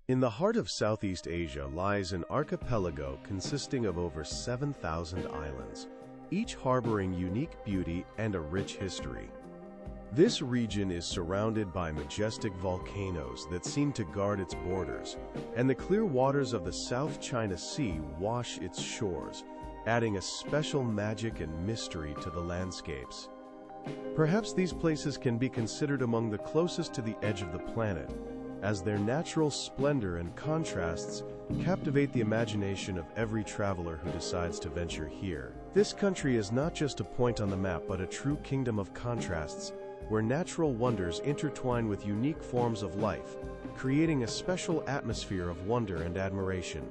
In the heart of Southeast Asia lies an archipelago consisting of over 7,000 islands, each harboring unique beauty and a rich history. This region is surrounded by majestic volcanoes that seem to guard its borders, and the clear waters of the South China Sea wash its shores, adding a special magic and mystery to the landscapes. Perhaps these places can be considered among the closest to the edge of the planet, as their natural splendor and contrasts captivate the imagination of every traveler who decides to venture here. This country is not just a point on the map, but a true kingdom of contrasts, where natural wonders intertwine with unique forms of life, creating a special atmosphere of wonder and admiration.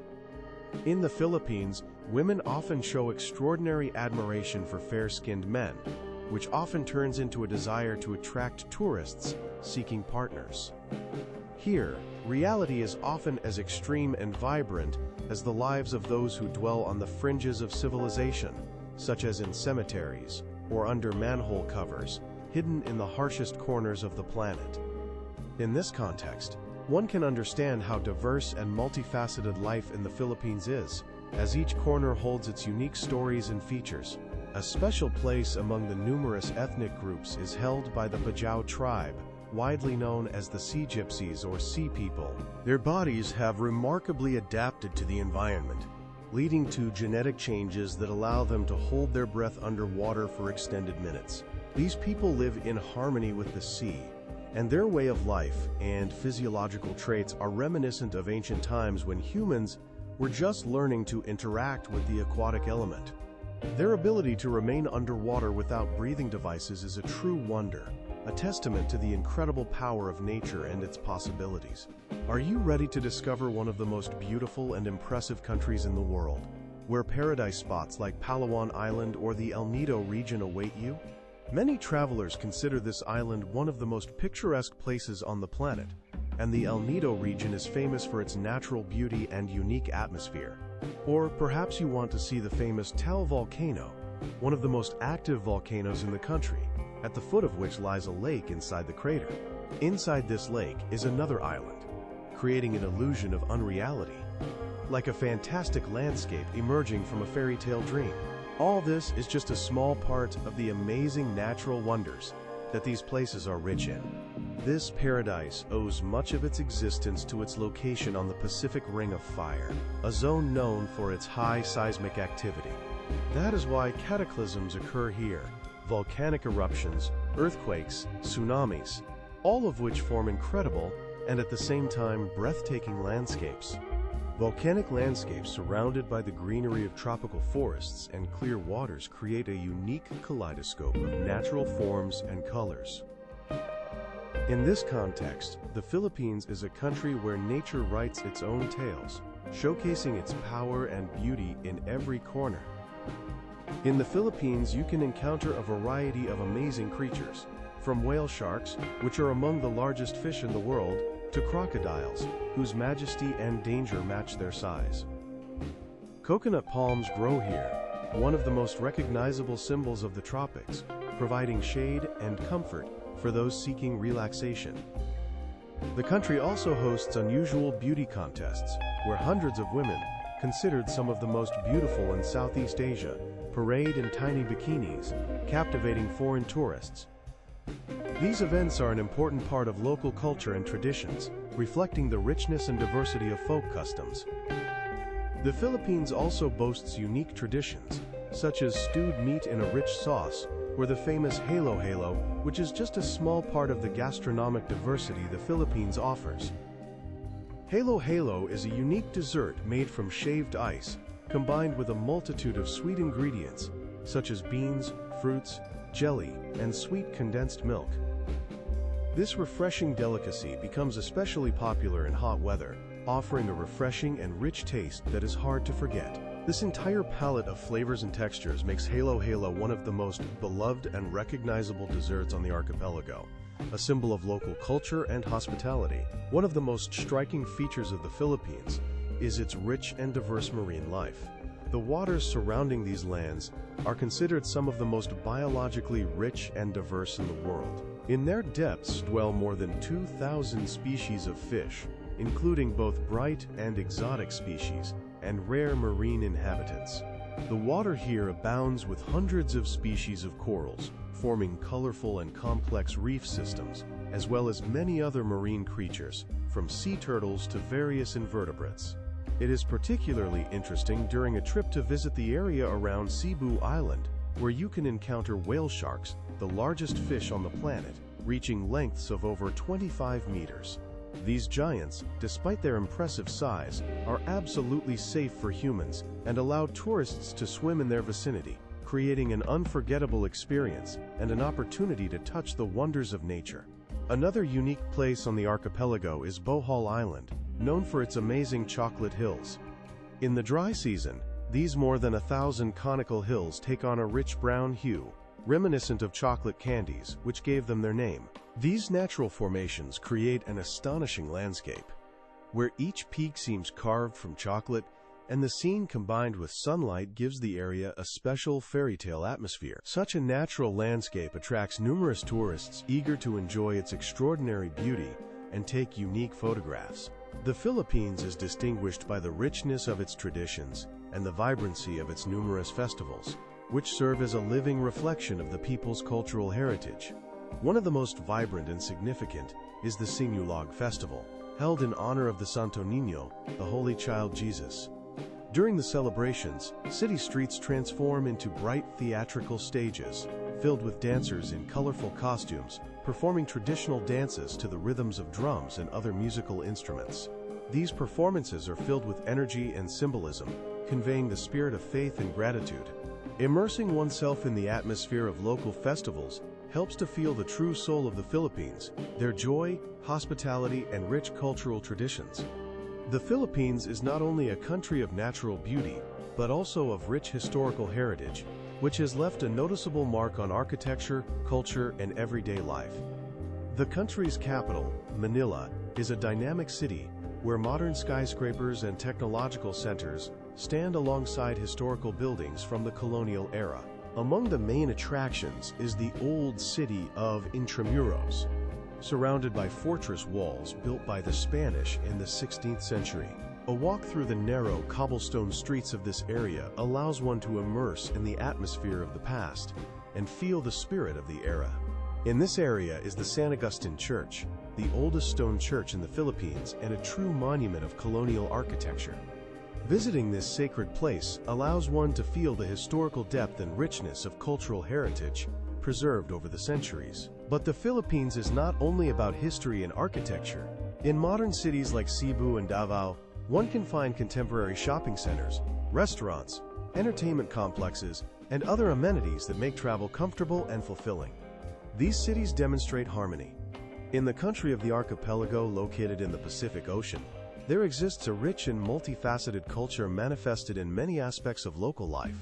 In the Philippines, women often show extraordinary admiration for fair-skinned men, which often turns into a desire to attract tourists seeking partners. Here, reality is often as extreme and vibrant as the lives of those who dwell on the fringes of civilization, such as in cemeteries or under manhole covers, hidden in the harshest corners of the planet. In this context, one can understand how diverse and multifaceted life in the Philippines is, as each corner holds its unique stories and features. A special place among the numerous ethnic groups is held by the Bajau tribe, widely known as the Sea Gypsies or Sea People. Their bodies have remarkably adapted to the environment, leading to genetic changes that allow them to hold their breath underwater for extended minutes. These people live in harmony with the sea, and their way of life and physiological traits are reminiscent of ancient times when humans were just learning to interact with the aquatic element. Their ability to remain underwater without breathing devices is a true wonder, a testament to the incredible power of nature and its possibilities. Are you ready to discover one of the most beautiful and impressive countries in the world, where paradise spots like Palawan Island or the El Nido region await you? Many travelers consider this island one of the most picturesque places on the planet, and the El Nido region is famous for its natural beauty and unique atmosphere. Or perhaps you want to see the famous Taal volcano, one of the most active volcanoes in the country, at the foot of which lies a lake inside the crater. Inside this lake is another island, creating an illusion of unreality, like a fantastic landscape emerging from a fairy tale dream. All this is just a small part of the amazing natural wonders that these places are rich in. This paradise owes much of its existence to its location on the Pacific Ring of Fire, a zone known for its high seismic activity. That is why cataclysms occur here: volcanic eruptions, earthquakes, tsunamis, all of which form incredible and at the same time breathtaking landscapes. Volcanic landscapes surrounded by the greenery of tropical forests and clear waters create a unique kaleidoscope of natural forms and colors. In this context, the Philippines is a country where nature writes its own tales, showcasing its power and beauty in every corner. In the Philippines, you can encounter a variety of amazing creatures, from whale sharks, which are among the largest fish in the world, to crocodiles, whose majesty and danger match their size. Coconut palms grow here, one of the most recognizable symbols of the tropics, providing shade and comfort for those seeking relaxation. The country also hosts unusual beauty contests, where hundreds of women, considered some of the most beautiful in Southeast Asia, parade in tiny bikinis, captivating foreign tourists. These events are an important part of local culture and traditions, reflecting the richness and diversity of folk customs. The Philippines also boasts unique traditions, such as stewed meat in a rich sauce, or the famous halo-halo, which is just a small part of the gastronomic diversity the Philippines offers. Halo-halo is a unique dessert made from shaved ice, combined with a multitude of sweet ingredients, such as beans, fruits, jelly, and sweet condensed milk. This refreshing delicacy becomes especially popular in hot weather, offering a refreshing and rich taste that is hard to forget. This entire palette of flavors and textures makes halo-halo one of the most beloved and recognizable desserts on the archipelago, a symbol of local culture and hospitality. One of the most striking features of the Philippines is its rich and diverse marine life. The waters surrounding these lands are considered some of the most biologically rich and diverse in the world. In their depths dwell more than 2,000 species of fish, including both bright and exotic species and rare marine inhabitants. The water here abounds with hundreds of species of corals, forming colorful and complex reef systems, as well as many other marine creatures, from sea turtles to various invertebrates. It is particularly interesting during a trip to visit the area around Cebu Island, where you can encounter whale sharks, the largest fish on the planet, reaching lengths of over 25 meters. These giants, despite their impressive size, are absolutely safe for humans and allow tourists to swim in their vicinity, creating an unforgettable experience and an opportunity to touch the wonders of nature. Another unique place on the archipelago is Bohol Island, known for its amazing chocolate hills. In the dry season, these more than 1,000 conical hills take on a rich brown hue, reminiscent of chocolate candies, which gave them their name. These natural formations create an astonishing landscape, where each peak seems carved from chocolate, and the scene combined with sunlight gives the area a special fairy tale atmosphere. Such a natural landscape attracts numerous tourists eager to enjoy its extraordinary beauty and take unique photographs. The Philippines is distinguished by the richness of its traditions and the vibrancy of its numerous festivals, which serve as a living reflection of the people's cultural heritage. One of the most vibrant and significant is the Sinulog Festival, held in honor of the Santo Niño, the Holy Child Jesus. During the celebrations, city streets transform into bright theatrical stages, filled with dancers in colorful costumes, performing traditional dances to the rhythms of drums and other musical instruments. These performances are filled with energy and symbolism, conveying the spirit of faith and gratitude. Immersing oneself in the atmosphere of local festivals helps to feel the true soul of the Philippines, their joy, hospitality, and rich cultural traditions. The Philippines is not only a country of natural beauty, but also of rich historical heritage, which has left a noticeable mark on architecture, culture, and everyday life. The country's capital, Manila, is a dynamic city where modern skyscrapers and technological centers stand alongside historical buildings from the colonial era. Among the main attractions is the old city of Intramuros, surrounded by fortress walls built by the Spanish in the 16th century. A walk through the narrow cobblestone streets of this area allows one to immerse in the atmosphere of the past and feel the spirit of the era. In this area is the San Agustin Church, the oldest stone church in the Philippines and a true monument of colonial architecture. Visiting this sacred place allows one to feel the historical depth and richness of cultural heritage preserved over the centuries. But the Philippines is not only about history and architecture. In modern cities like Cebu and Davao, one can find contemporary shopping centers, restaurants, entertainment complexes, and other amenities that make travel comfortable and fulfilling. These cities demonstrate harmony. In the country of the archipelago located in the Pacific Ocean, there exists a rich and multifaceted culture manifested in many aspects of local life.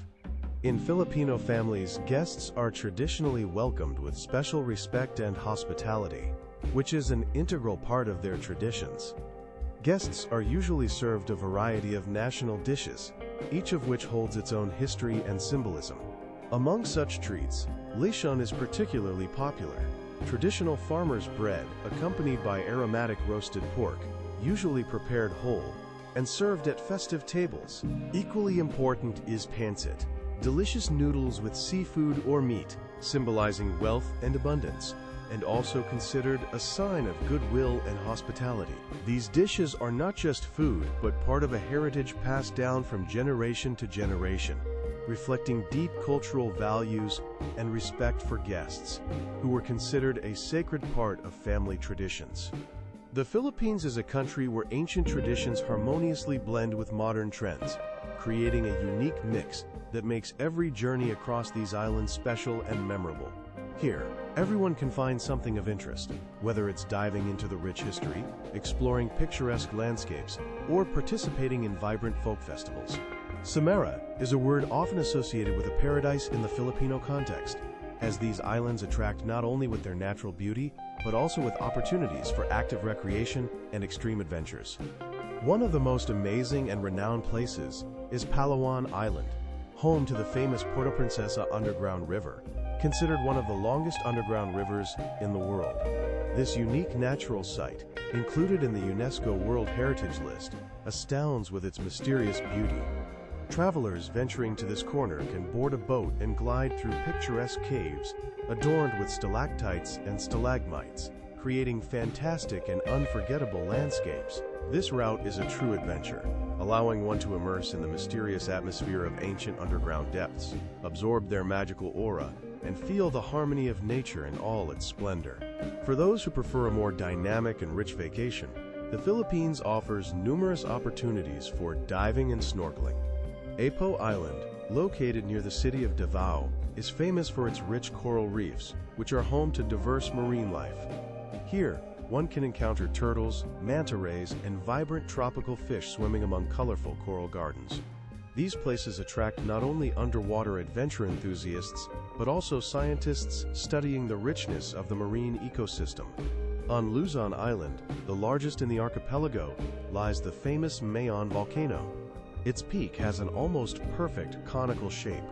In Filipino families, guests are traditionally welcomed with special respect and hospitality, which is an integral part of their traditions. Guests are usually served a variety of national dishes, each of which holds its own history and symbolism. Among such treats, lechon is particularly popular. Traditional farmer's bread, accompanied by aromatic roasted pork, usually prepared whole, and served at festive tables. Equally important is pancit, delicious noodles with seafood or meat, symbolizing wealth and abundance, and also considered a sign of goodwill and hospitality. These dishes are not just food, but part of a heritage passed down from generation to generation, reflecting deep cultural values and respect for guests, who were considered a sacred part of family traditions. The Philippines is a country where ancient traditions harmoniously blend with modern trends, creating a unique mix that makes every journey across these islands special and memorable. Here, everyone can find something of interest, whether it's diving into the rich history, exploring picturesque landscapes, or participating in vibrant folk festivals. Samara is a word often associated with a paradise in the Filipino context, as these islands attract not only with their natural beauty, but also with opportunities for active recreation and extreme adventures. One of the most amazing and renowned places is Palawan Island, home to the famous Puerto Princesa underground river, considered one of the longest underground rivers in the world. This unique natural site, included in the UNESCO World Heritage List, astounds with its mysterious beauty. Travelers venturing to this corner can board a boat and glide through picturesque caves adorned with stalactites and stalagmites, creating fantastic and unforgettable landscapes. This route is a true adventure, allowing one to immerse in the mysterious atmosphere of ancient underground depths, absorb their magical aura, and feel the harmony of nature in all its splendor. For those who prefer a more dynamic and rich vacation, the Philippines offers numerous opportunities for diving and snorkeling. Apo Island, located near the city of Davao, is famous for its rich coral reefs, which are home to diverse marine life. Here, one can encounter turtles, manta rays, and vibrant tropical fish swimming among colorful coral gardens. These places attract not only underwater adventure enthusiasts, but also scientists studying the richness of the marine ecosystem. On Luzon Island, the largest in the archipelago, lies the famous Mayon volcano. Its peak has an almost perfect conical shape,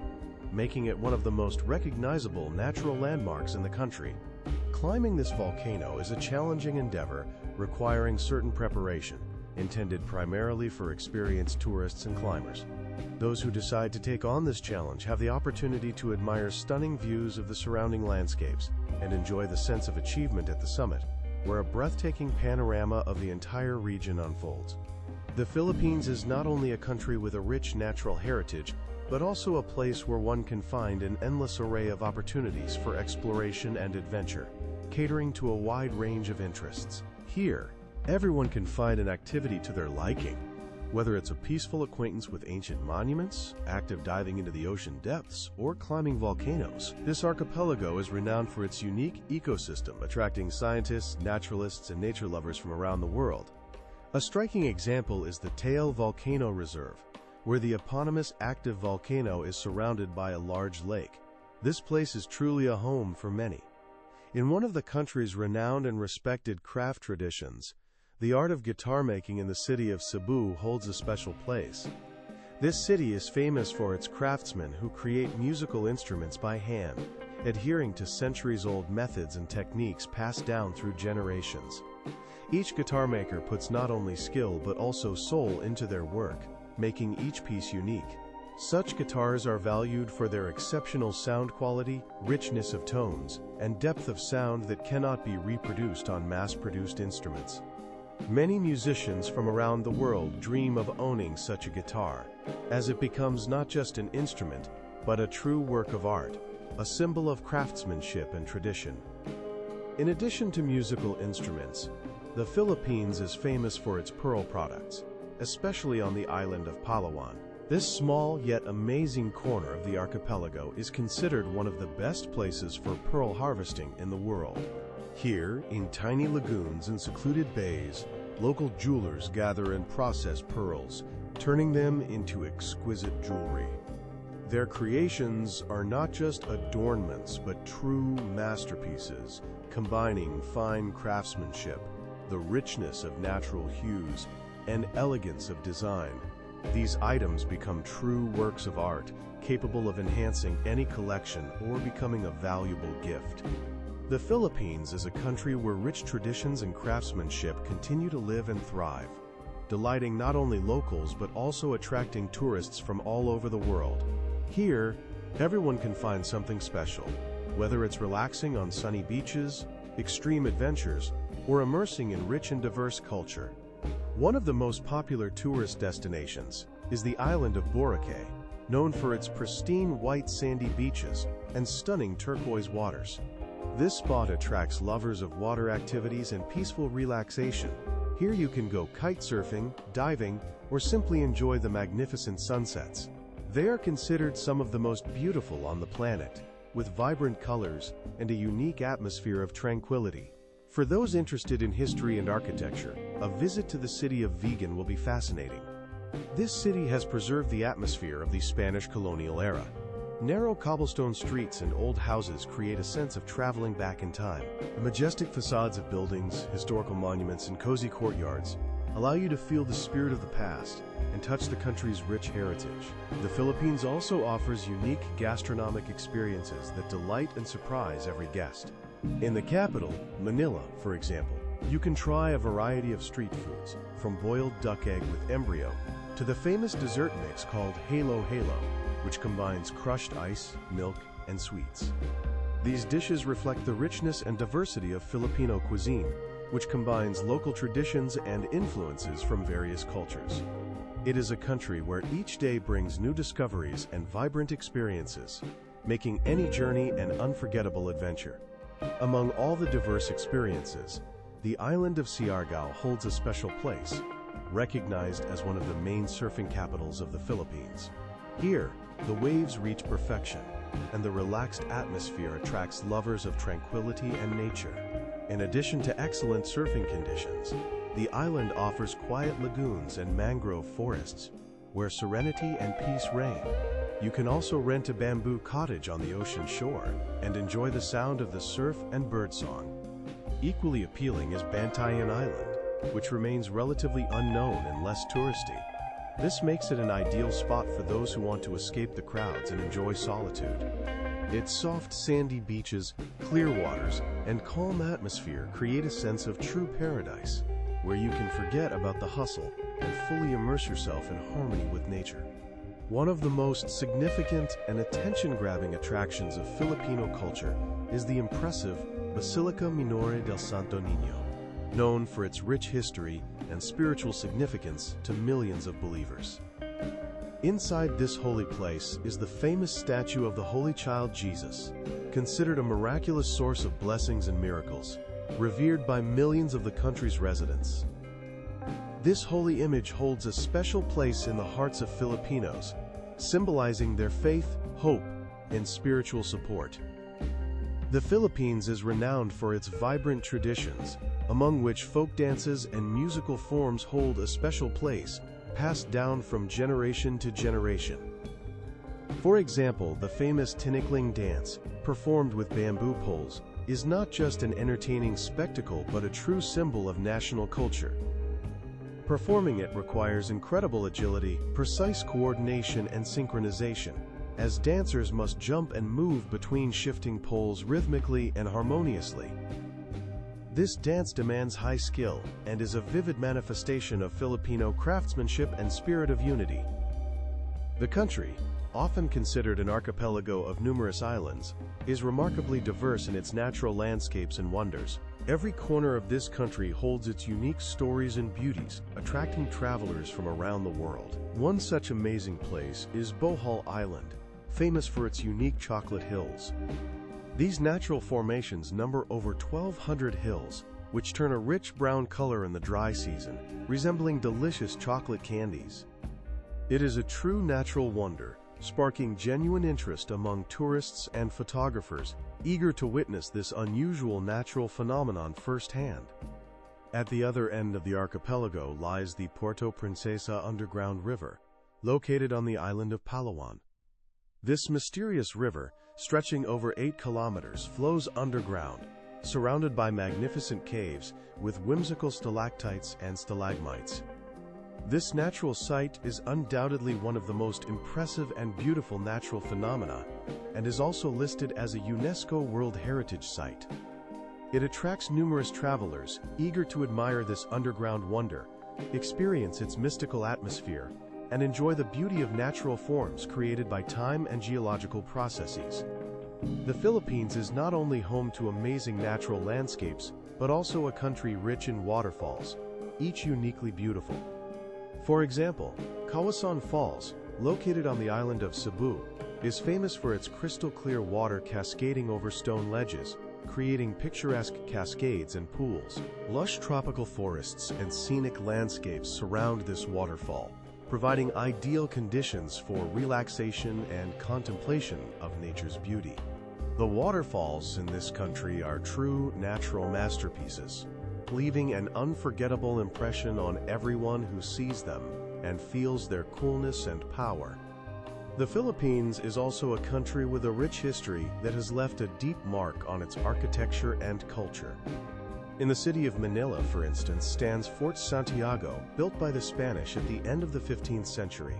making it one of the most recognizable natural landmarks in the country. Climbing this volcano is a challenging endeavor requiring certain preparation, intended primarily for experienced tourists and climbers. Those who decide to take on this challenge have the opportunity to admire stunning views of the surrounding landscapes and enjoy the sense of achievement at the summit, where a breathtaking panorama of the entire region unfolds. The Philippines is not only a country with a rich natural heritage, but also a place where one can find an endless array of opportunities for exploration and adventure, catering to a wide range of interests. Here, everyone can find an activity to their liking. Whether it's a peaceful acquaintance with ancient monuments, active diving into the ocean depths, or climbing volcanoes, this archipelago is renowned for its unique ecosystem, attracting scientists, naturalists, and nature lovers from around the world. A striking example is the Taal Volcano Reserve, where the eponymous active volcano is surrounded by a large lake. This place is truly a home for many. In one of the country's renowned and respected craft traditions, the art of guitar making in the city of Cebu holds a special place. This city is famous for its craftsmen who create musical instruments by hand, adhering to centuries-old methods and techniques passed down through generations. Each guitar maker puts not only skill but also soul into their work, making each piece unique. Such guitars are valued for their exceptional sound quality, richness of tones, and depth of sound that cannot be reproduced on mass-produced instruments. Many musicians from around the world dream of owning such a guitar, as it becomes not just an instrument, but a true work of art, a symbol of craftsmanship and tradition. In addition to musical instruments, the Philippines is famous for its pearl products, especially on the island of Palawan. This small yet amazing corner of the archipelago is considered one of the best places for pearl harvesting in the world. Here, in tiny lagoons and secluded bays, local jewelers gather and process pearls, turning them into exquisite jewelry. Their creations are not just adornments, but true masterpieces, combining fine craftsmanship, the richness of natural hues, and elegance of design. These items become true works of art, capable of enhancing any collection or becoming a valuable gift. The Philippines is a country where rich traditions and craftsmanship continue to live and thrive, delighting not only locals but also attracting tourists from all over the world. Here, everyone can find something special, whether it's relaxing on sunny beaches, extreme adventures, or immersing in rich and diverse culture. One of the most popular tourist destinations is the island of Boracay, known for its pristine white sandy beaches and stunning turquoise waters. This spot attracts lovers of water activities and peaceful relaxation. Here you can go kite surfing, diving, or simply enjoy the magnificent sunsets. They are considered some of the most beautiful on the planet, with vibrant colors and a unique atmosphere of tranquility. For those interested in history and architecture, a visit to the city of Vigan will be fascinating. This city has preserved the atmosphere of the Spanish colonial era. Narrow cobblestone streets and old houses create a sense of traveling back in time. The majestic facades of buildings, historical monuments, and cozy courtyards allow you to feel the spirit of the past, and touch the country's rich heritage. The Philippines also offers unique gastronomic experiences that delight and surprise every guest. In the capital, Manila, for example, you can try a variety of street foods, from boiled duck egg with embryo to the famous dessert mix called Halo Halo, which combines crushed ice, milk, and sweets. These dishes reflect the richness and diversity of Filipino cuisine, which combines local traditions and influences from various cultures. It is a country where each day brings new discoveries and vibrant experiences, making any journey an unforgettable adventure. Among all the diverse experiences, the island of Siargao holds a special place, recognized as one of the main surfing capitals of the Philippines. Here, the waves reach perfection, and the relaxed atmosphere attracts lovers of tranquility and nature. In addition to excellent surfing conditions, the island offers quiet lagoons and mangrove forests, where serenity and peace reign. You can also rent a bamboo cottage on the ocean shore and enjoy the sound of the surf and birdsong. Equally appealing is Bantayan Island, which remains relatively unknown and less touristy. This makes it an ideal spot for those who want to escape the crowds and enjoy solitude. Its soft sandy beaches, clear waters, and calm atmosphere create a sense of true paradise, where you can forget about the hustle and fully immerse yourself in harmony with nature. One of the most significant and attention-grabbing attractions of Filipino culture is the impressive Basilica Minore del Santo Niño, known for its rich history and spiritual significance to millions of believers. Inside this holy place is the famous statue of the Holy Child Jesus, considered a miraculous source of blessings and miracles, revered by millions of the country's residents. This holy image holds a special place in the hearts of Filipinos, symbolizing their faith, hope, and spiritual support. The Philippines is renowned for its vibrant traditions, among which folk dances and musical forms hold a special place, passed down from generation to generation. For example, the famous Tinikling dance, performed with bamboo poles, is not just an entertaining spectacle but a true symbol of national culture. Performing it requires incredible agility, precise coordination, and synchronization, as dancers must jump and move between shifting poles rhythmically and harmoniously. This dance demands high skill and is a vivid manifestation of Filipino craftsmanship and spirit of unity. The country, often considered an archipelago of numerous islands, is remarkably diverse in its natural landscapes and wonders. Every corner of this country holds its unique stories and beauties, attracting travelers from around the world. One such amazing place is Bohol Island, famous for its unique chocolate hills. These natural formations number over 1,200 hills, which turn a rich brown color in the dry season, resembling delicious chocolate candies. It is a true natural wonder, sparking genuine interest among tourists and photographers, eager to witness this unusual natural phenomenon firsthand. At the other end of the archipelago lies the Puerto Princesa underground river, located on the island of Palawan. This mysterious river, stretching over 8 kilometers, flows underground, surrounded by magnificent caves with whimsical stalactites and stalagmites. This natural site is undoubtedly one of the most impressive and beautiful natural phenomena, and is also listed as a UNESCO World Heritage Site. It attracts numerous travelers eager to admire this underground wonder, experience its mystical atmosphere, and enjoy the beauty of natural forms created by time and geological processes. The Philippines is not only home to amazing natural landscapes, but also a country rich in waterfalls, each uniquely beautiful. For example, Kawasan Falls, located on the island of Cebu, is famous for its crystal-clear water cascading over stone ledges, creating picturesque cascades and pools. Lush tropical forests and scenic landscapes surround this waterfall, providing ideal conditions for relaxation and contemplation of nature's beauty. The waterfalls in this country are true natural masterpieces, leaving an unforgettable impression on everyone who sees them and feels their coolness and power. The Philippines is also a country with a rich history that has left a deep mark on its architecture and culture. In the city of Manila, for instance, stands Fort Santiago, built by the Spanish at the end of the 15th century.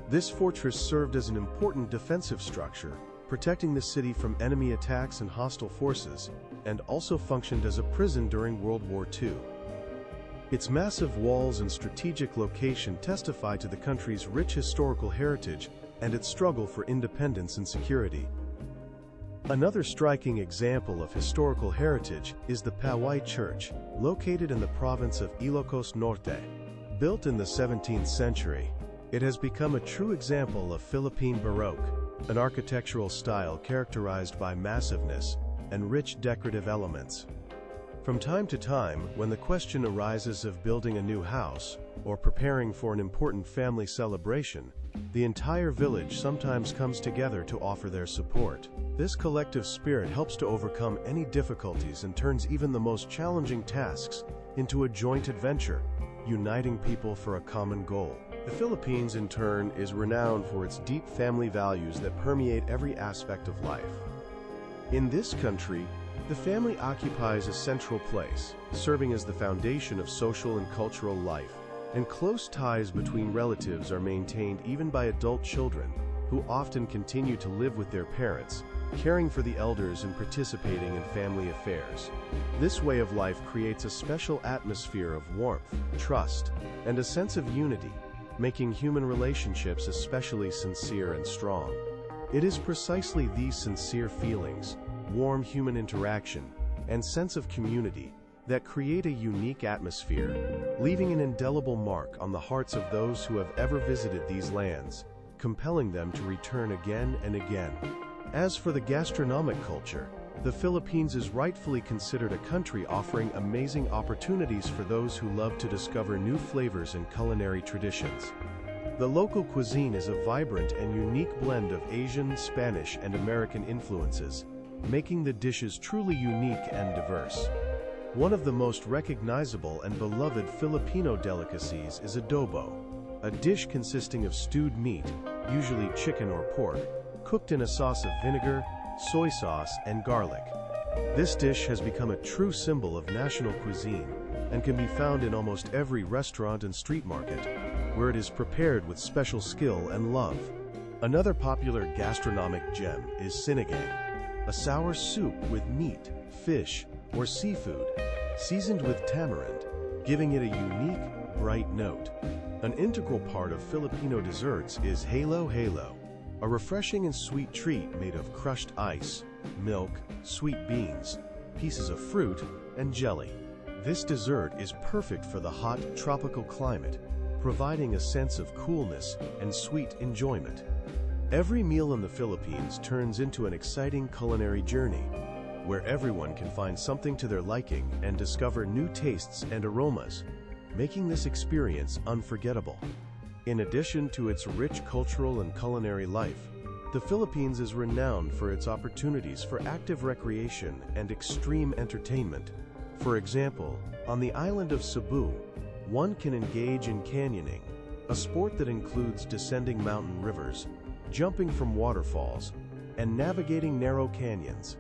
This fortress served as an important defensive structure, protecting the city from enemy attacks and hostile forces, and also functioned as a prison during World War II. Its massive walls and strategic location testify to the country's rich historical heritage and its struggle for independence and security. Another striking example of historical heritage is the Poway Church, located in the province of Ilocos Norte. Built in the 17th century, it has become a true example of Philippine Baroque, an architectural style characterized by massiveness and rich decorative elements. From time to time, when the question arises of building a new house or preparing for an important family celebration, the entire village sometimes comes together to offer their support. This collective spirit helps to overcome any difficulties and turns even the most challenging tasks into a joint adventure, uniting people for a common goal. The Philippines, in turn, is renowned for its deep family values that permeate every aspect of life. In this country, the family occupies a central place, serving as the foundation of social and cultural life, and close ties between relatives are maintained even by adult children, who often continue to live with their parents, caring for the elders and participating in family affairs. This way of life creates a special atmosphere of warmth, trust, and a sense of unity, making human relationships especially sincere and strong. It is precisely these sincere feelings, warm human interaction, and sense of community that create a unique atmosphere, leaving an indelible mark on the hearts of those who have ever visited these lands, compelling them to return again and again. As for the gastronomic culture, the Philippines is rightfully considered a country offering amazing opportunities for those who love to discover new flavors and culinary traditions. The local cuisine is a vibrant and unique blend of Asian, Spanish, and American influences, making the dishes truly unique and diverse. One of the most recognizable and beloved Filipino delicacies is adobo, a dish consisting of stewed meat, usually chicken or pork, cooked in a sauce of vinegar, soy sauce, and garlic. This dish has become a true symbol of national cuisine and can be found in almost every restaurant and street market, where it is prepared with special skill and love. Another popular gastronomic gem is sinigang, a sour soup with meat, fish, or seafood, seasoned with tamarind, giving it a unique, bright note. An integral part of Filipino desserts is halo halo, a refreshing and sweet treat made of crushed ice, milk, sweet beans, pieces of fruit, and jelly. This dessert is perfect for the hot, tropical climate, providing a sense of coolness and sweet enjoyment. Every meal in the Philippines turns into an exciting culinary journey, where everyone can find something to their liking and discover new tastes and aromas, making this experience unforgettable. In addition to its rich cultural and culinary life, the Philippines is renowned for its opportunities for active recreation and extreme entertainment. For example, on the island of Cebu, one can engage in canyoning, a sport that includes descending mountain rivers, jumping from waterfalls, and navigating narrow canyons.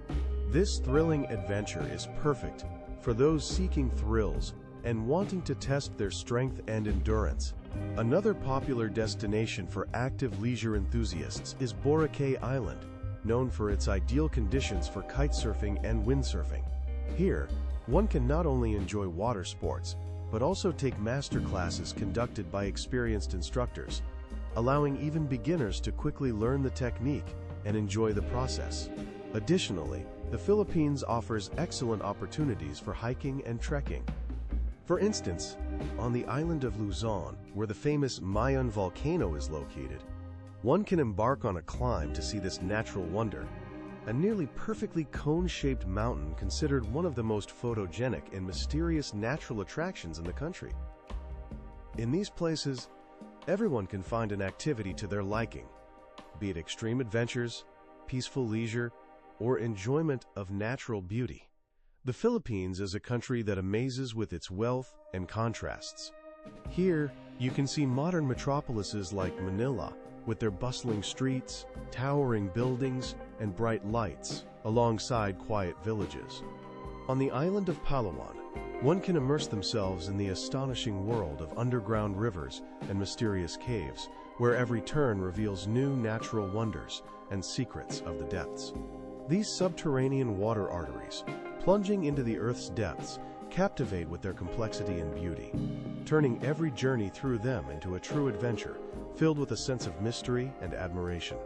This thrilling adventure is perfect for those seeking thrills and wanting to test their strength and endurance. Another popular destination for active leisure enthusiasts is Boracay Island, known for its ideal conditions for kitesurfing and windsurfing. Here, one can not only enjoy water sports, but also take master classes conducted by experienced instructors, allowing even beginners to quickly learn the technique and enjoy the process. Additionally, the Philippines offers excellent opportunities for hiking and trekking. For instance, on the island of Luzon, where the famous Mayon volcano is located, one can embark on a climb to see this natural wonder, a nearly perfectly cone-shaped mountain considered one of the most photogenic and mysterious natural attractions in the country. In these places, everyone can find an activity to their liking, be it extreme adventures, peaceful leisure, or enjoyment of natural beauty. The Philippines is a country that amazes with its wealth and contrasts. Here, you can see modern metropolises like Manila, with their bustling streets, towering buildings, and bright lights, alongside quiet villages. On the island of Palawan, one can immerse themselves in the astonishing world of underground rivers and mysterious caves, where every turn reveals new natural wonders and secrets of the depths. These subterranean water arteries, plunging into the Earth's depths, captivate with their complexity and beauty, turning every journey through them into a true adventure, filled with a sense of mystery and admiration.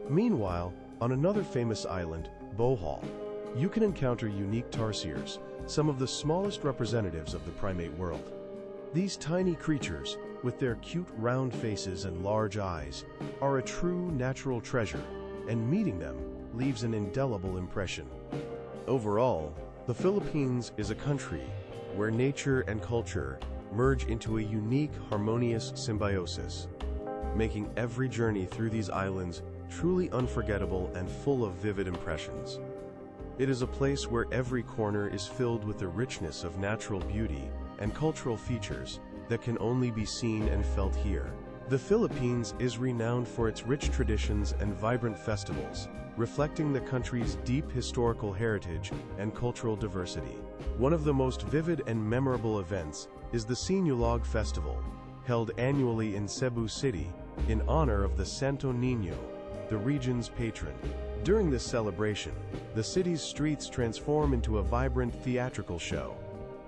Meanwhile, on another famous island, Bohol, you can encounter unique tarsiers, some of the smallest representatives of the primate world. These tiny creatures, with their cute round faces and large eyes, are a true natural treasure, and meeting them leaves an indelible impression. Overall, the Philippines is a country where nature and culture merge into a unique, harmonious symbiosis, making every journey through these islands truly unforgettable and full of vivid impressions. It is a place where every corner is filled with the richness of natural beauty and cultural features that can only be seen and felt here. The Philippines is renowned for its rich traditions and vibrant festivals, reflecting the country's deep historical heritage and cultural diversity. One of the most vivid and memorable events is the Sinulog Festival, held annually in Cebu City in honor of the Santo Niño, the region's patron. During this celebration, the city's streets transform into a vibrant theatrical show.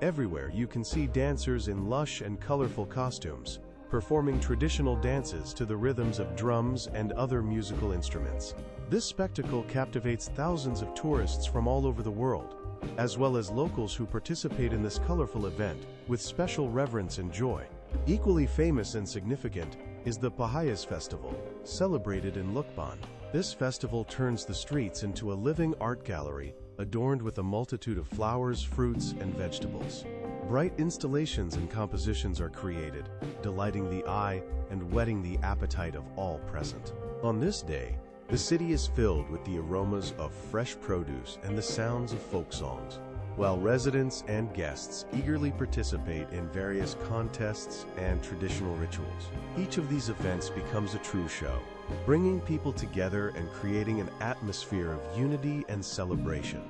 Everywhere you can see dancers in lush and colorful costumes, performing traditional dances to the rhythms of drums and other musical instruments. This spectacle captivates thousands of tourists from all over the world, as well as locals who participate in this colorful event with special reverence and joy. Equally famous and significant is the Pahayas Festival, celebrated in Lucban. This festival turns the streets into a living art gallery adorned with a multitude of flowers, fruits, and vegetables. Bright installations and compositions are created, delighting the eye and whetting the appetite of all present. On this day, the city is filled with the aromas of fresh produce and the sounds of folk songs, while residents and guests eagerly participate in various contests and traditional rituals. Each of these events becomes a true show, bringing people together and creating an atmosphere of unity and celebration.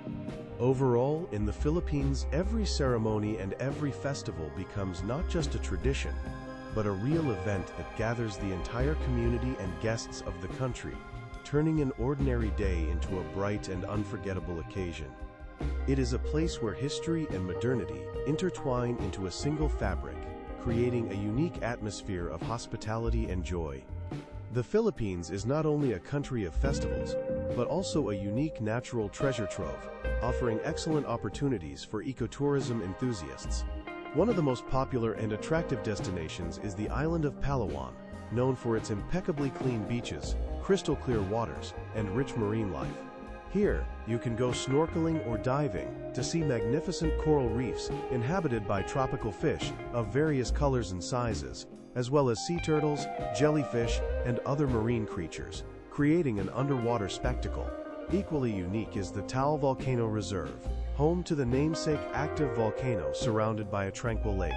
Overall, in the Philippines, every ceremony and every festival becomes not just a tradition, but a real event that gathers the entire community and guests of the country, turning an ordinary day into a bright and unforgettable occasion. It is a place where history and modernity intertwine into a single fabric, creating a unique atmosphere of hospitality and joy. The Philippines is not only a country of festivals, but also a unique natural treasure trove, offering excellent opportunities for ecotourism enthusiasts. One of the most popular and attractive destinations is the island of Palawan, known for its impeccably clean beaches, crystal clear waters, and rich marine life. Here, you can go snorkeling or diving to see magnificent coral reefs inhabited by tropical fish of various colors and sizes, as well as sea turtles, jellyfish, and other marine creatures, creating an underwater spectacle. Equally unique is the Taal Volcano Reserve, home to the namesake active volcano surrounded by a tranquil lake.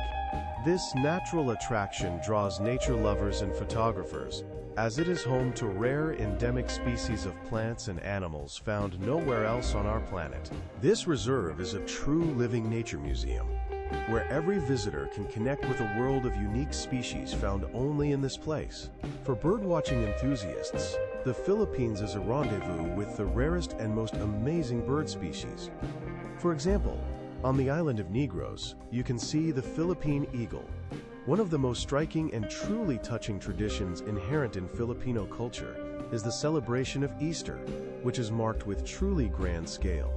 This natural attraction draws nature lovers and photographers, as it is home to rare endemic species of plants and animals found nowhere else on our planet. This reserve is a true living nature museum, where every visitor can connect with a world of unique species found only in this place. For birdwatching enthusiasts, the Philippines is a rendezvous with the rarest and most amazing bird species. For example, on the island of Negros, you can see the Philippine eagle. One of the most striking and truly touching traditions inherent in Filipino culture is the celebration of Easter, which is marked with truly grand scale.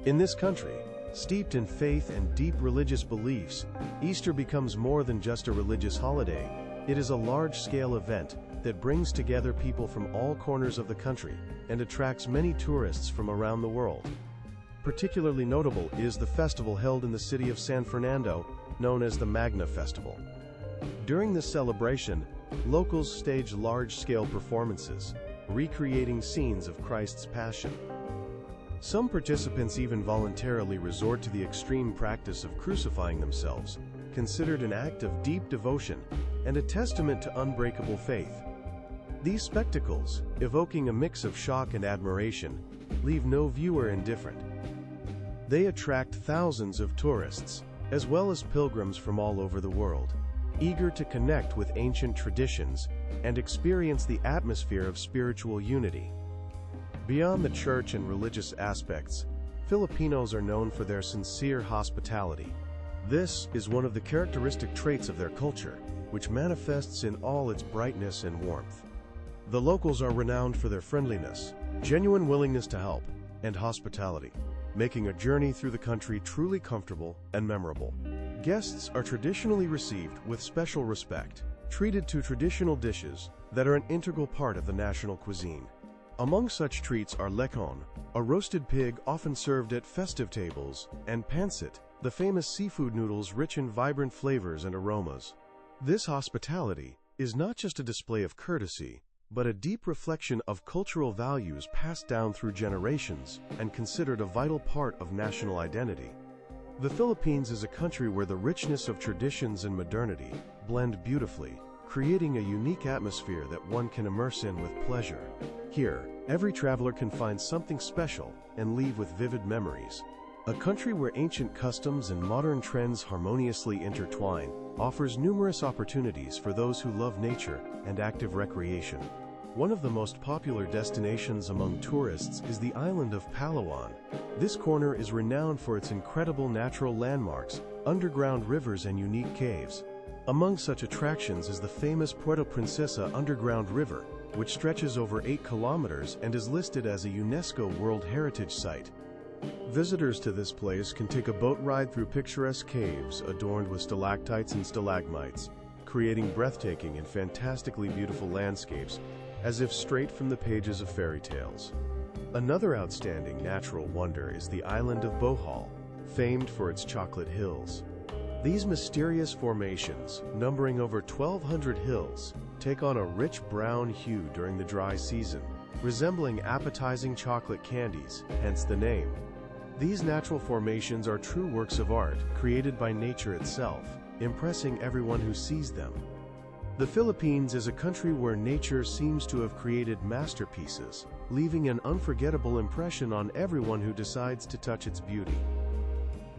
In this country, steeped in faith and deep religious beliefs, Easter becomes more than just a religious holiday. It is a large-scale event that brings together people from all corners of the country and attracts many tourists from around the world. Particularly notable is the festival held in the city of San Fernando, known as the Magna Festival. During this celebration, locals stage large-scale performances, recreating scenes of Christ's Passion. Some participants even voluntarily resort to the extreme practice of crucifying themselves, considered an act of deep devotion and a testament to unbreakable faith. These spectacles, evoking a mix of shock and admiration, leave no viewer indifferent. They attract thousands of tourists, as well as pilgrims from all over the world, eager to connect with ancient traditions and experience the atmosphere of spiritual unity. Beyond the church and religious aspects, Filipinos are known for their sincere hospitality. This is one of the characteristic traits of their culture, which manifests in all its brightness and warmth. The locals are renowned for their friendliness, genuine willingness to help, and hospitality, making a journey through the country truly comfortable and memorable. Guests are traditionally received with special respect, treated to traditional dishes that are an integral part of the national cuisine. Among such treats are lekon, a roasted pig often served at festive tables, and pancit, the famous seafood noodles rich in vibrant flavors and aromas. This hospitality is not just a display of courtesy, but a deep reflection of cultural values passed down through generations and considered a vital part of national identity. The Philippines is a country where the richness of traditions and modernity blend beautifully, creating a unique atmosphere that one can immerse in with pleasure. Here, every traveler can find something special and leave with vivid memories. A country where ancient customs and modern trends harmoniously intertwine offers numerous opportunities for those who love nature and active recreation. One of the most popular destinations among tourists is the island of Palawan. This corner is renowned for its incredible natural landmarks, underground rivers, and unique caves. Among such attractions is the famous Puerto Princesa underground river, which stretches over 8 kilometers and is listed as a UNESCO World Heritage Site. Visitors to this place can take a boat ride through picturesque caves adorned with stalactites and stalagmites, creating breathtaking and fantastically beautiful landscapes, as if straight from the pages of fairy tales. Another outstanding natural wonder is the island of Bohol, famed for its chocolate hills. These mysterious formations, numbering over 1,200 hills, take on a rich brown hue during the dry season, resembling appetizing chocolate candies, hence the name. These natural formations are true works of art created by nature itself, impressing everyone who sees them. The Philippines is a country where nature seems to have created masterpieces, leaving an unforgettable impression on everyone who decides to touch its beauty.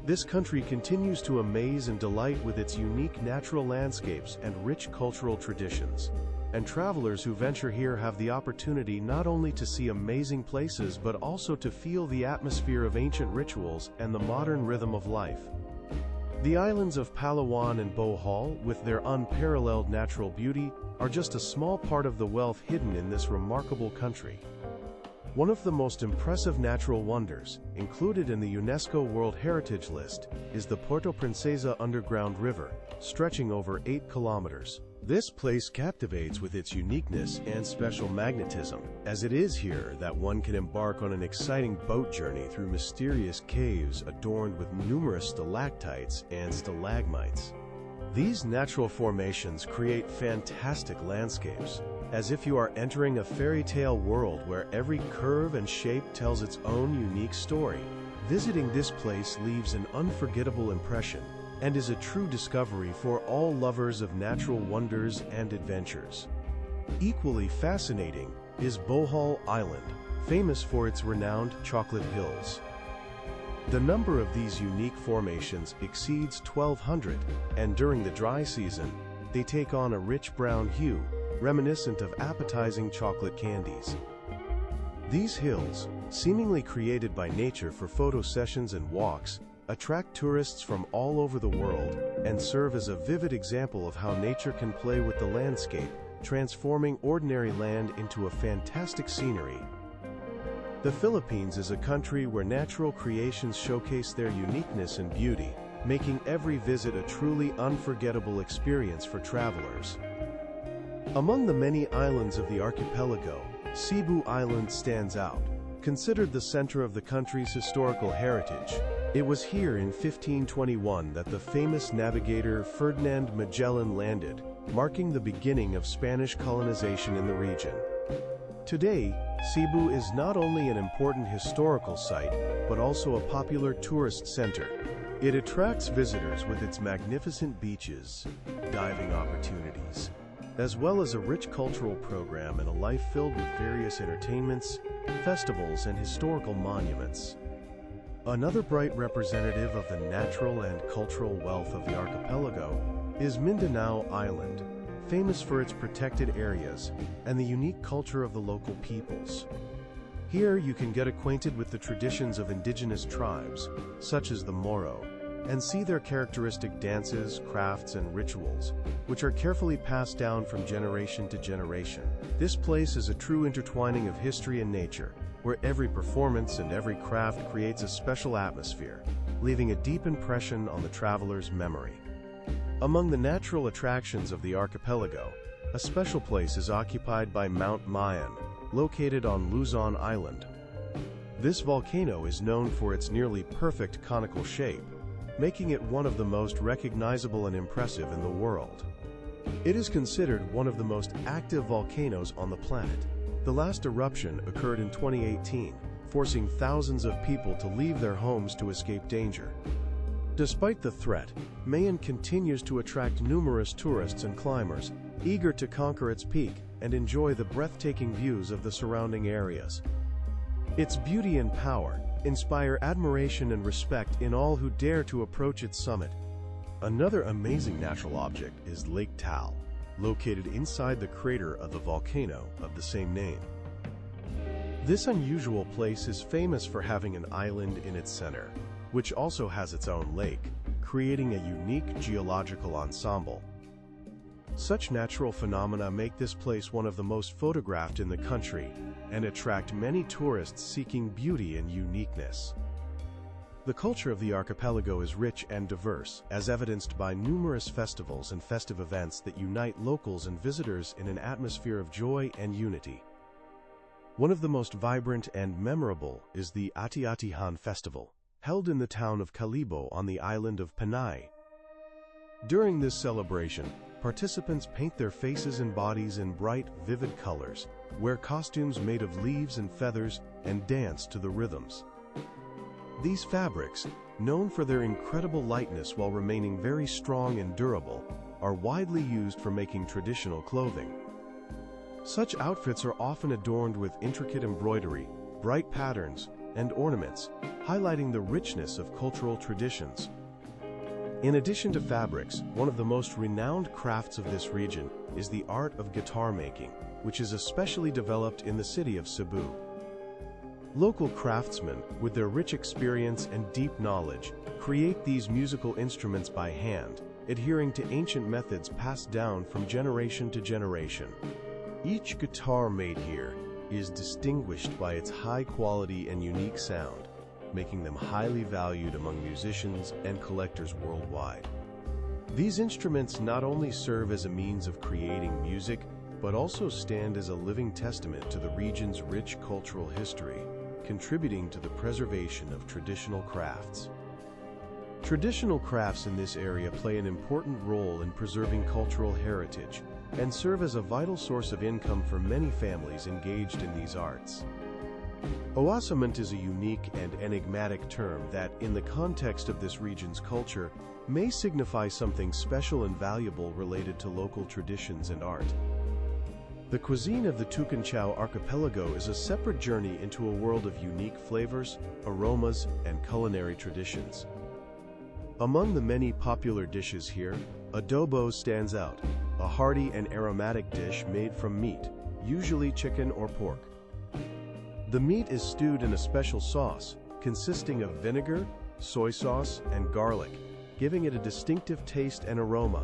This country continues to amaze and delight with its unique natural landscapes and rich cultural traditions. And travelers who venture here have the opportunity not only to see amazing places but also to feel the atmosphere of ancient rituals and the modern rhythm of life. The islands of Palawan and Bohol, with their unparalleled natural beauty, are just a small part of the wealth hidden in this remarkable country. One of the most impressive natural wonders, included in the UNESCO World Heritage List, is the Puerto Princesa underground river, stretching over 8 kilometers. This place captivates with its uniqueness and special magnetism, as it is here that one can embark on an exciting boat journey through mysterious caves adorned with numerous stalactites and stalagmites. These natural formations create fantastic landscapes, as if you are entering a fairy tale world where every curve and shape tells its own unique story. Visiting this place leaves an unforgettable impression and is a true discovery for all lovers of natural wonders and adventures. Equally fascinating is Bohol Island, famous for its renowned chocolate hills. The number of these unique formations exceeds 1,200, and during the dry season, they take on a rich brown hue, reminiscent of appetizing chocolate candies. These hills, seemingly created by nature for photo sessions and walks, attract tourists from all over the world and serve as a vivid example of how nature can play with the landscape, transforming ordinary land into a fantastic scenery. The Philippines is a country where natural creations showcase their uniqueness and beauty, making every visit a truly unforgettable experience for travelers. Among the many islands of the archipelago, Cebu Island stands out. Considered the center of the country's historical heritage, it was here in 1521 that the famous navigator Ferdinand Magellan landed, marking the beginning of Spanish colonization in the region. Today, Cebu is not only an important historical site, but also a popular tourist center. It attracts visitors with its magnificent beaches, diving opportunities, as well as a rich cultural program and a life filled with various entertainments, festivals, and historical monuments. Another bright representative of the natural and cultural wealth of the archipelago is Mindanao Island, famous for its protected areas and the unique culture of the local peoples. Here you can get acquainted with the traditions of indigenous tribes, such as the Moro, and see their characteristic dances, crafts, and rituals, which are carefully passed down from generation to generation. This place is a true intertwining of history and nature, where every performance and every craft creates a special atmosphere, leaving a deep impression on the traveler's memory. Among the natural attractions of the archipelago, a special place is occupied by Mount Mayon, located on Luzon Island. This volcano is known for its nearly perfect conical shape, making it one of the most recognizable and impressive in the world. It is considered one of the most active volcanoes on the planet. The last eruption occurred in 2018, forcing thousands of people to leave their homes to escape danger. Despite the threat, Mayon continues to attract numerous tourists and climbers, eager to conquer its peak and enjoy the breathtaking views of the surrounding areas. Its beauty and power inspire admiration and respect in all who dare to approach its summit. Another amazing natural object is Lake Taal, located inside the crater of the volcano of the same name. This unusual place is famous for having an island in its center, which also has its own lake, creating a unique geological ensemble. Such natural phenomena make this place one of the most photographed in the country and attract many tourists seeking beauty and uniqueness. The culture of the archipelago is rich and diverse, as evidenced by numerous festivals and festive events that unite locals and visitors in an atmosphere of joy and unity. One of the most vibrant and memorable is the Ati-Atihan Festival, held in the town of Calibo on the island of Panay. During this celebration, participants paint their faces and bodies in bright, vivid colors, wear costumes made of leaves and feathers, and dance to the rhythms. These fabrics, known for their incredible lightness while remaining very strong and durable, are widely used for making traditional clothing. Such outfits are often adorned with intricate embroidery, bright patterns, and ornaments, highlighting the richness of cultural traditions. In addition to fabrics, one of the most renowned crafts of this region is the art of guitar making, which is especially developed in the city of Cebu. Local craftsmen, with their rich experience and deep knowledge, create these musical instruments by hand, adhering to ancient methods passed down from generation to generation. Each guitar made here is distinguished by its high quality and unique sound, making them highly valued among musicians and collectors worldwide. These instruments not only serve as a means of creating music, but also stand as a living testament to the region's rich cultural history, contributing to the preservation of traditional crafts. Traditional crafts in this area play an important role in preserving cultural heritage and serve as a vital source of income for many families engaged in these arts. Oasament is a unique and enigmatic term that, in the context of this region's culture, may signify something special and valuable related to local traditions and art. The cuisine of the Tucanchao archipelago is a separate journey into a world of unique flavors, aromas, and culinary traditions. Among the many popular dishes here, adobo stands out, a hearty and aromatic dish made from meat, usually chicken or pork. The meat is stewed in a special sauce, consisting of vinegar, soy sauce, and garlic, giving it a distinctive taste and aroma.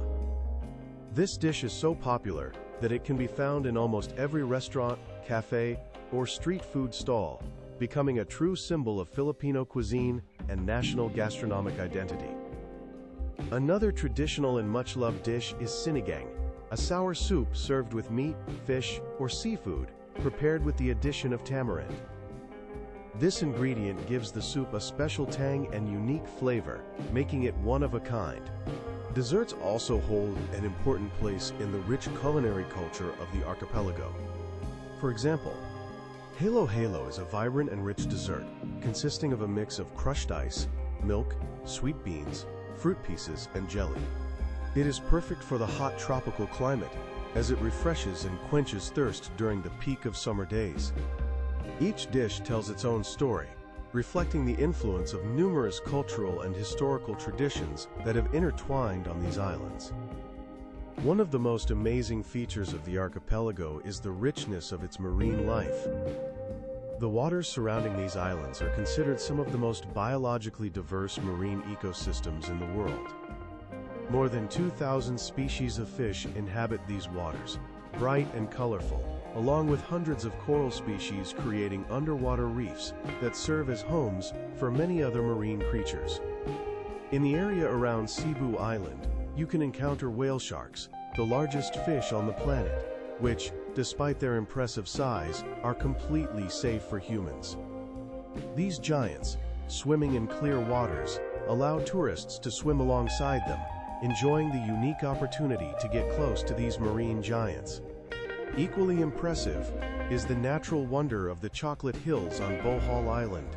This dish is so popular that it can be found in almost every restaurant, cafe, or street food stall, becoming a true symbol of Filipino cuisine and national gastronomic identity. Another traditional and much-loved dish is sinigang, a sour soup served with meat, fish, or seafood, prepared with the addition of tamarind. This ingredient gives the soup a special tang and unique flavor, making it one of a kind. Desserts also hold an important place in the rich culinary culture of the archipelago. For example, Halo Halo is a vibrant and rich dessert, consisting of a mix of crushed ice, milk, sweet beans, fruit pieces, and jelly. It is perfect for the hot tropical climate, as it refreshes and quenches thirst during the peak of summer days. Each dish tells its own story, reflecting the influence of numerous cultural and historical traditions that have intertwined on these islands. One of the most amazing features of the archipelago is the richness of its marine life. The waters surrounding these islands are considered some of the most biologically diverse marine ecosystems in the world. More than 2,000 species of fish inhabit these waters, bright and colorful, along with hundreds of coral species creating underwater reefs that serve as homes for many other marine creatures. In the area around Cebu Island, you can encounter whale sharks, the largest fish on the planet, which, despite their impressive size, are completely safe for humans. These giants, swimming in clear waters, allow tourists to swim alongside them, enjoying the unique opportunity to get close to these marine giants. Equally impressive is the natural wonder of the chocolate hills on Bohol Island.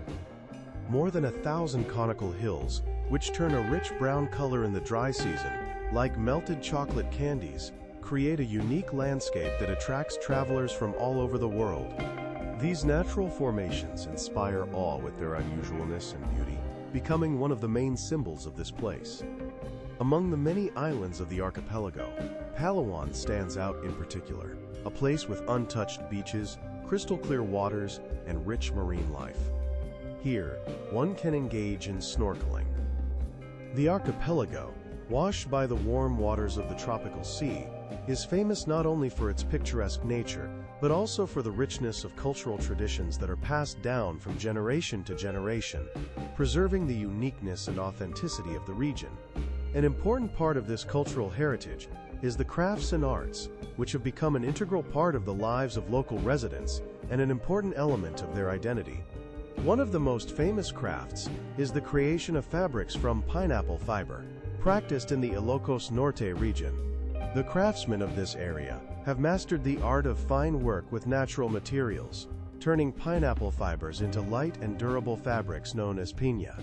More than 1,000 conical hills, which turn a rich brown color in the dry season, like melted chocolate candies, create a unique landscape that attracts travelers from all over the world. These natural formations inspire awe with their unusualness and beauty, becoming one of the main symbols of this place. Among the many islands of the archipelago, Palawan stands out in particular, a place with untouched beaches, crystal-clear waters, and rich marine life. Here, one can engage in snorkeling. The archipelago, washed by the warm waters of the tropical sea, is famous not only for its picturesque nature, but also for the richness of cultural traditions that are passed down from generation to generation, preserving the uniqueness and authenticity of the region. An important part of this cultural heritage is the crafts and arts, which have become an integral part of the lives of local residents and an important element of their identity. One of the most famous crafts is the creation of fabrics from pineapple fiber, practiced in the Ilocos Norte region. The craftsmen of this area have mastered the art of fine work with natural materials, turning pineapple fibers into light and durable fabrics known as piña.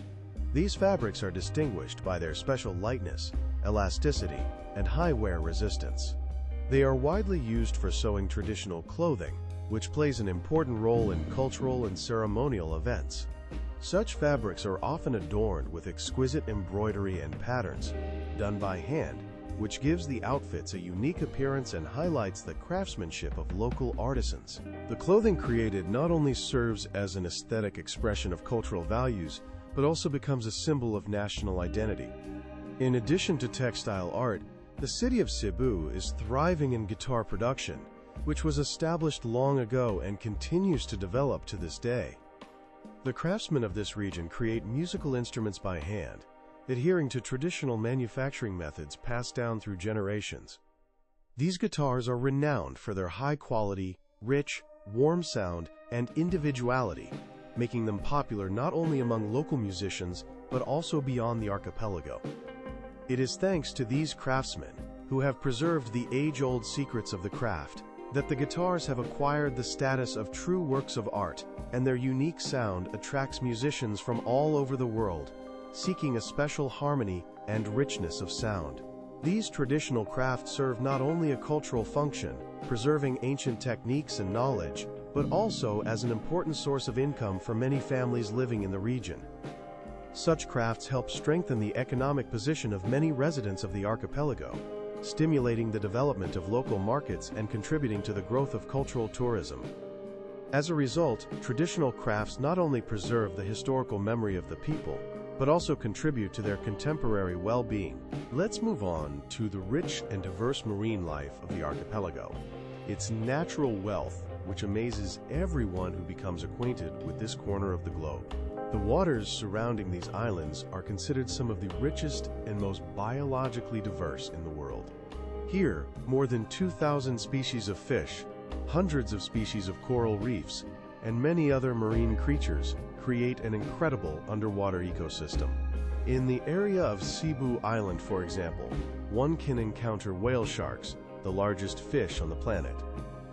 These fabrics are distinguished by their special lightness, elasticity, and high wear resistance. They are widely used for sewing traditional clothing, which plays an important role in cultural and ceremonial events. Such fabrics are often adorned with exquisite embroidery and patterns, done by hand, which gives the outfits a unique appearance and highlights the craftsmanship of local artisans. The clothing created not only serves as an aesthetic expression of cultural values, but also becomes a symbol of national identity. In addition to textile art, the city of Cebu is thriving in guitar production, which was established long ago and continues to develop to this day. The craftsmen of this region create musical instruments by hand, adhering to traditional manufacturing methods passed down through generations. These guitars are renowned for their high quality, rich, warm sound, and individuality, making them popular not only among local musicians, but also beyond the archipelago. It is thanks to these craftsmen, who have preserved the age-old secrets of the craft, that the guitars have acquired the status of true works of art, and their unique sound attracts musicians from all over the world, seeking a special harmony and richness of sound. These traditional crafts serve not only a cultural function, preserving ancient techniques and knowledge, but also as an important source of income for many families living in the region. Such crafts help strengthen the economic position of many residents of the archipelago, stimulating the development of local markets and contributing to the growth of cultural tourism. As a result, traditional crafts not only preserve the historical memory of the people, but also contribute to their contemporary well-being. Let's move on to the rich and diverse marine life of the archipelago. Its natural wealth, which amazes everyone who becomes acquainted with this corner of the globe. The waters surrounding these islands are considered some of the richest and most biologically diverse in the world. Here, more than 2,000 species of fish, hundreds of species of coral reefs, and many other marine creatures create an incredible underwater ecosystem. In the area of Cebu Island, for example, one can encounter whale sharks, the largest fish on the planet.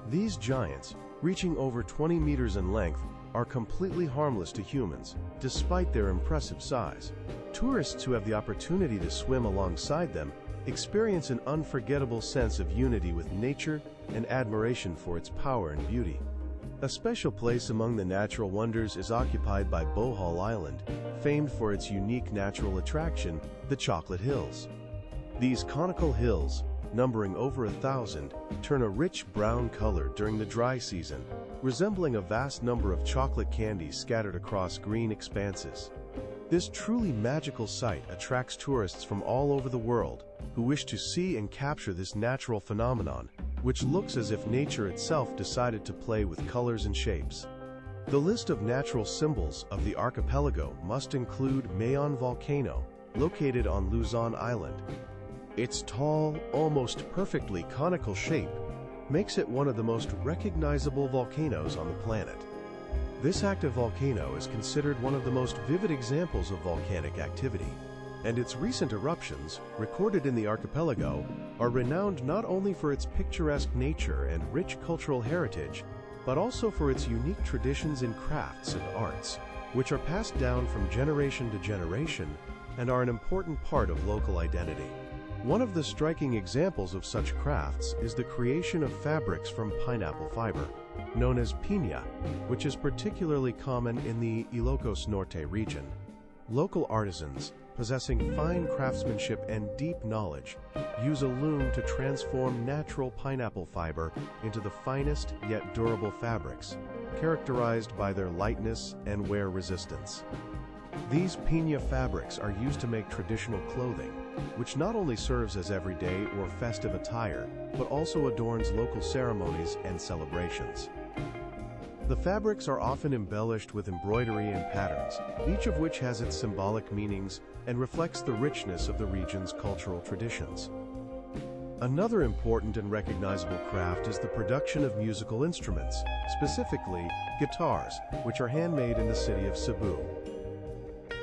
These giants, reaching over 20 meters in length, are completely harmless to humans, despite their impressive size. Tourists who have the opportunity to swim alongside them experience an unforgettable sense of unity with nature and admiration for its power and beauty. A special place among the natural wonders is occupied by Bohol Island, famed for its unique natural attraction, the Chocolate Hills. These conical hills, numbering over 1,000, turn a rich brown color during the dry season, resembling a vast number of chocolate candies scattered across green expanses. This truly magical sight attracts tourists from all over the world who wish to see and capture this natural phenomenon, which looks as if nature itself decided to play with colors and shapes. The list of natural symbols of the archipelago must include Mayon volcano, located on Luzon Island. Its tall, almost perfectly conical shape makes it one of the most recognizable volcanoes on the planet. This active volcano is considered one of the most vivid examples of volcanic activity, and its recent eruptions, recorded in the archipelago, are renowned not only for its picturesque nature and rich cultural heritage, but also for its unique traditions in crafts and arts, which are passed down from generation to generation and are an important part of local identity. One of the striking examples of such crafts is the creation of fabrics from pineapple fiber, known as piña, which is particularly common in the Ilocos Norte region. Local artisans, possessing fine craftsmanship and deep knowledge, use a loom to transform natural pineapple fiber into the finest yet durable fabrics, characterized by their lightness and wear resistance. These piña fabrics are used to make traditional clothing, which not only serves as everyday or festive attire, but also adorns local ceremonies and celebrations. The fabrics are often embellished with embroidery and patterns, each of which has its symbolic meanings and reflects the richness of the region's cultural traditions. Another important and recognizable craft is the production of musical instruments, specifically guitars, which are handmade in the city of Cebu.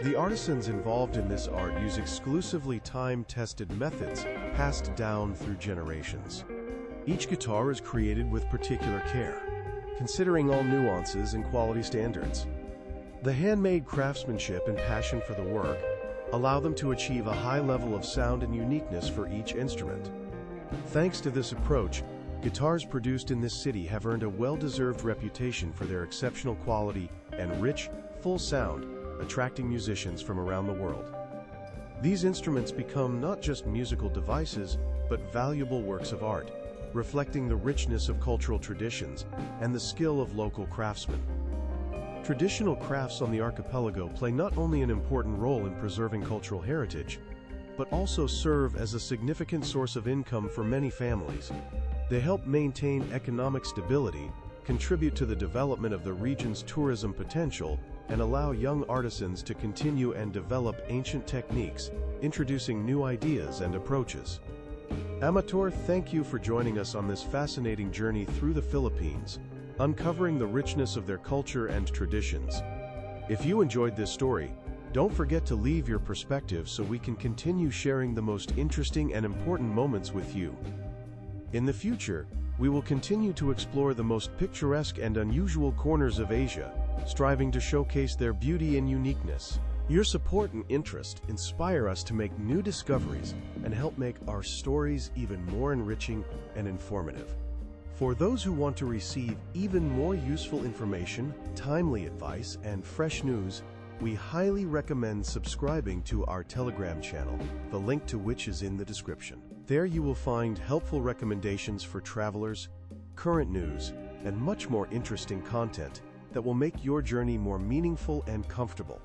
The artisans involved in this art use exclusively time-tested methods passed down through generations. Each guitar is created with particular care, considering all nuances and quality standards. The handmade craftsmanship and passion for the work allow them to achieve a high level of sound and uniqueness for each instrument. Thanks to this approach, guitars produced in this city have earned a well-deserved reputation for their exceptional quality and rich, full sound, attracting musicians from around the world. These instruments become not just musical devices, but valuable works of art, reflecting the richness of cultural traditions and the skill of local craftsmen. Traditional crafts on the archipelago play not only an important role in preserving cultural heritage, but also serve as a significant source of income for many families. They help maintain economic stability, contribute to the development of the region's tourism potential, and allow young artisans to continue and develop ancient techniques, introducing new ideas and approaches. Amateur, thank you for joining us on this fascinating journey through the Philippines, uncovering the richness of their culture and traditions. If you enjoyed this story, don't forget to leave your perspective so we can continue sharing the most interesting and important moments with you. In the future, we will continue to explore the most picturesque and unusual corners of Asia, striving to showcase their beauty and uniqueness. Your support and interest inspire us to make new discoveries and help make our stories even more enriching and informative. For those who want to receive even more useful information, timely advice, and fresh news, we highly recommend subscribing to our Telegram channel, the link to which is in the description. There you will find helpful recommendations for travelers, current news, and much more interesting content that will make your journey more meaningful and comfortable.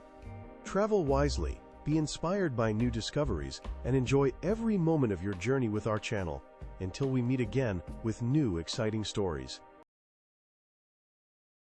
Travel wisely, be inspired by new discoveries, and enjoy every moment of your journey with our channel, until we meet again with new exciting stories.